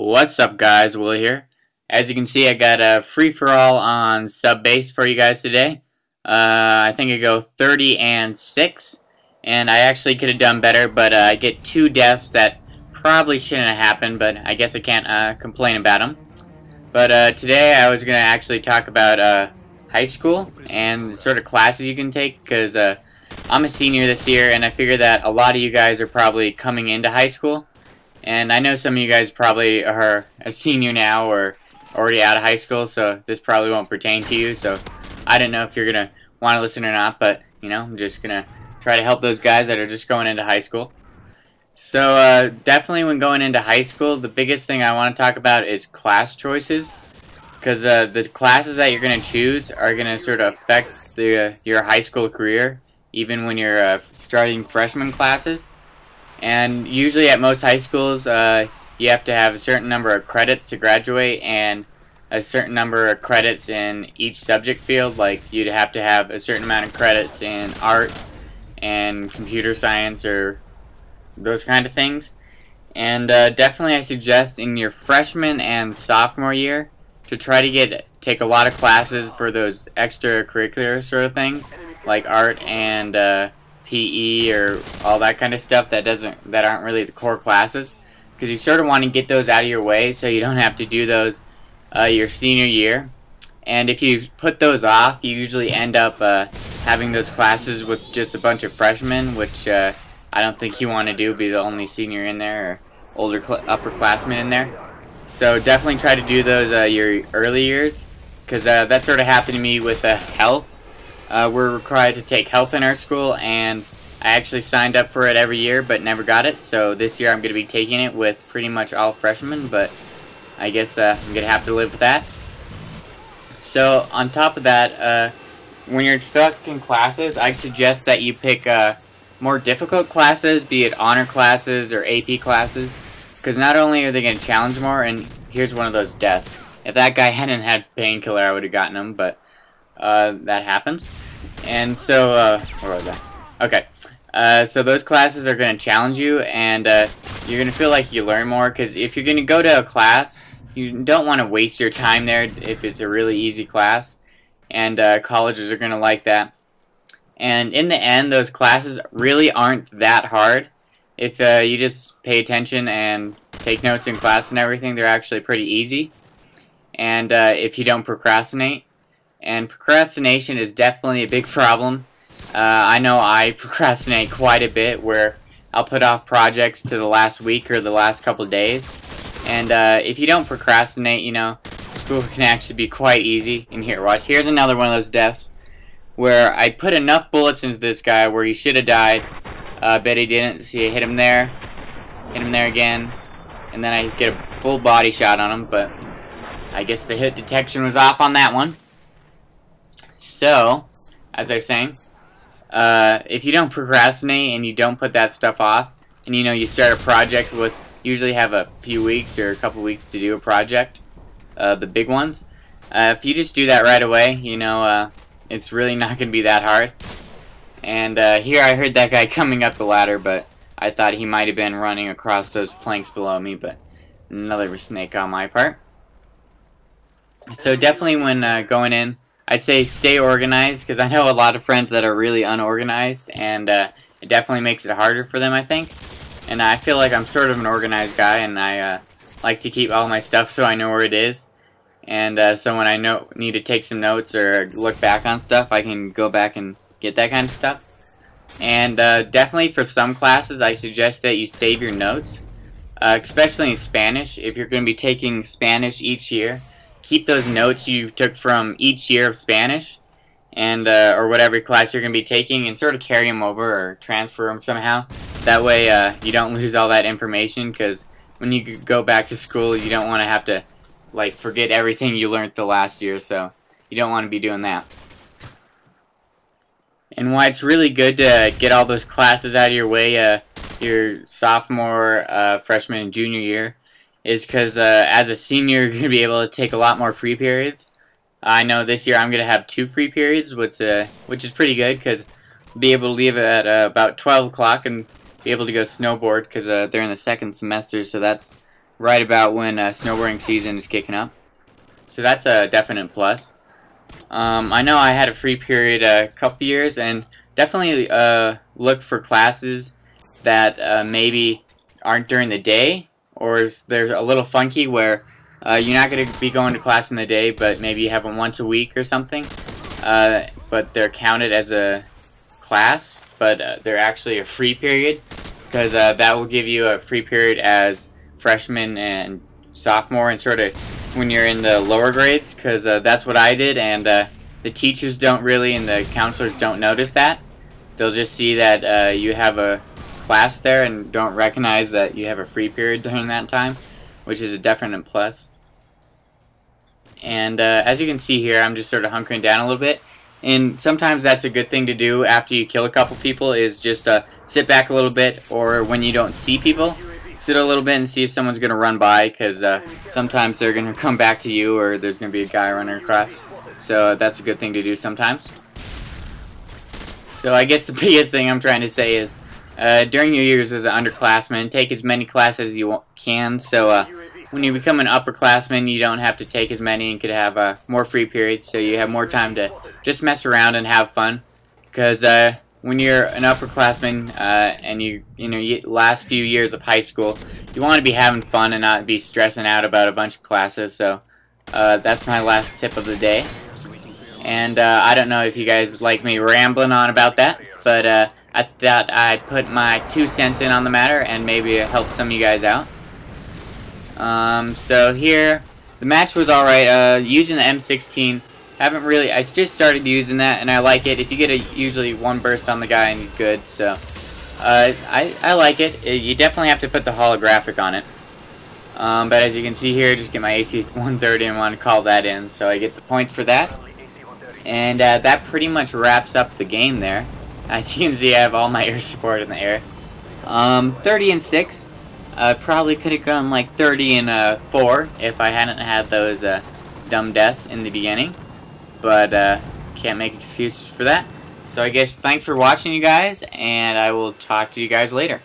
What's up, guys? Will here. As you can see, I got a free-for-all on sub-base for you guys today. I think I go 30 and 6, and I actually could have done better, but I get 2 deaths that probably shouldn't have happened, but I guess I can't complain about them. But today I was going to actually talk about high school and sort of classes you can take, because I'm a senior this year, and I figure that a lot of you guys are probably coming into high school. And I know some of you guys probably are a senior now or already out of high school, so this probably won't pertain to you. So I don't know if you're going to want to listen or not, but, you know, I'm just going to try to help those guys that are just going into high school. So definitely when going into high school, the biggest thing I want to talk about is class choices. Because the classes that you're going to choose are going to sort of affect your high school career, even when you're starting freshman classes. And usually at most high schools, you have to have a certain number of credits to graduate and a certain number of credits in each subject field. Like, you'd have to have a certain amount of credits in art and computer science or those kind of things. And definitely I suggest in your freshman and sophomore year to try to take a lot of classes for those extracurricular sort of things, like art and PE or all that kind of stuff that aren't really the core classes, because you sort of want to get those out of your way so you don't have to do those your senior year. And if you put those off, you usually end up having those classes with just a bunch of freshmen, which I don't think you want to do, be the only senior in there or older upperclassmen in there. So definitely try to do those your early years, because that sort of happened to me with health. We're required to take health in our school, and I actually signed up for it every year but never got it. So this year I'm going to be taking it with pretty much all freshmen, but I guess I'm going to have to live with that. So on top of that, when you're stuck in classes, I suggest that you pick more difficult classes, be it honor classes or AP classes, because not only are they going to challenge more, and here's one of those deaths. If that guy hadn't had painkiller, I would have gotten him, but that happens. And so, where was that? Okay. So those classes are going to challenge you, and you're going to feel like you learn more, because if you're going to go to a class, you don't want to waste your time there if it's a really easy class, and colleges are going to like that. And in the end, those classes really aren't that hard. If you just pay attention and take notes in class and everything, they're actually pretty easy. And if you don't procrastinate. And procrastination is definitely a big problem. I know I procrastinate quite a bit, where I'll put off projects to the last week or the last couple of days. And if you don't procrastinate, you know, school can actually be quite easy. And here, watch, here's another one of those deaths where I put enough bullets into this guy where he should have died. Bet he didn't. See, I hit him there again, and then I get a full body shot on him, but I guess the hit detection was off on that one. So, as I was saying, if you don't procrastinate and you don't put that stuff off, and you know, you start a project with, usually have a few weeks or a couple weeks to do a project, the big ones, if you just do that right away, you know, it's really not going to be that hard. And here I heard that guy coming up the ladder, but I thought he might have been running across those planks below me, but another mistake on my part. So definitely when going in, I say stay organized, because I know a lot of friends that are really unorganized, and it definitely makes it harder for them, I think. And I feel like I'm sort of an organized guy, and I like to keep all my stuff so I know where it is. And so when I need to take some notes or look back on stuff, I can go back and get that kind of stuff. And definitely for some classes, I suggest that you save your notes, especially in Spanish. If you're going to be taking Spanish each year, keep those notes you took from each year of Spanish, and or whatever class you're going to be taking, and sort of carry them over or transfer them somehow. That way you don't lose all that information, because when you go back to school, you don't want to have to like forget everything you learned the last year, so you don't want to be doing that. And why it's really good to get all those classes out of your way your sophomore, freshman, and junior year is because as a senior, you're going to be able to take a lot more free periods. I know this year I'm going to have 2 free periods, which is pretty good, because I'll be able to leave at about 12 o'clock and be able to go snowboard, because they're in the second semester, so that's right about when snowboarding season is kicking up. So that's a definite plus. I know I had a free period a couple years, and definitely look for classes that maybe aren't during the day, or they're a little funky where you're not going to be going to class in the day, but maybe you have them once a week or something. But they're counted as a class, but they're actually a free period, because that will give you a free period as freshman and sophomore, and sort of when you're in the lower grades, because that's what I did, and the teachers don't really, and the counselors don't notice that. They'll just see that you have a class there and don't recognize that you have a free period during that time, which is a definite plus. And as you can see here, I'm just sort of hunkering down a little bit. And sometimes that's a good thing to do after you kill a couple people, is just sit back a little bit, or when you don't see people, sit a little bit and see if someone's going to run by, because sometimes they're going to come back to you, or there's going to be a guy running across. So that's a good thing to do sometimes. So I guess the biggest thing I'm trying to say is, during your years as an underclassman, take as many classes as you can, so when you become an upperclassman, you don't have to take as many and could have more free periods, so you have more time to just mess around and have fun. Because when you're an upperclassman and you last few years of high school, you want to be having fun and not be stressing out about a bunch of classes. So that's my last tip of the day. And I don't know if you guys like me rambling on about that, but I thought I'd put my 2 cents in on the matter and maybe help some of you guys out. So here, the match was alright. Using the M16, I just started using that, and I like it. If you get usually 1 burst on the guy, and he's good. So I like it. You definitely have to put the holographic on it. But as you can see here, just get my AC-130 and want to call that in, so I get the points for that. And that pretty much wraps up the game there. As you can see, I have all my air support in the air. 30 and 6. Probably could have gone like 30 and 4 if I hadn't had those dumb deaths in the beginning. But can't make excuses for that. So I guess thanks for watching, you guys, and I will talk to you guys later.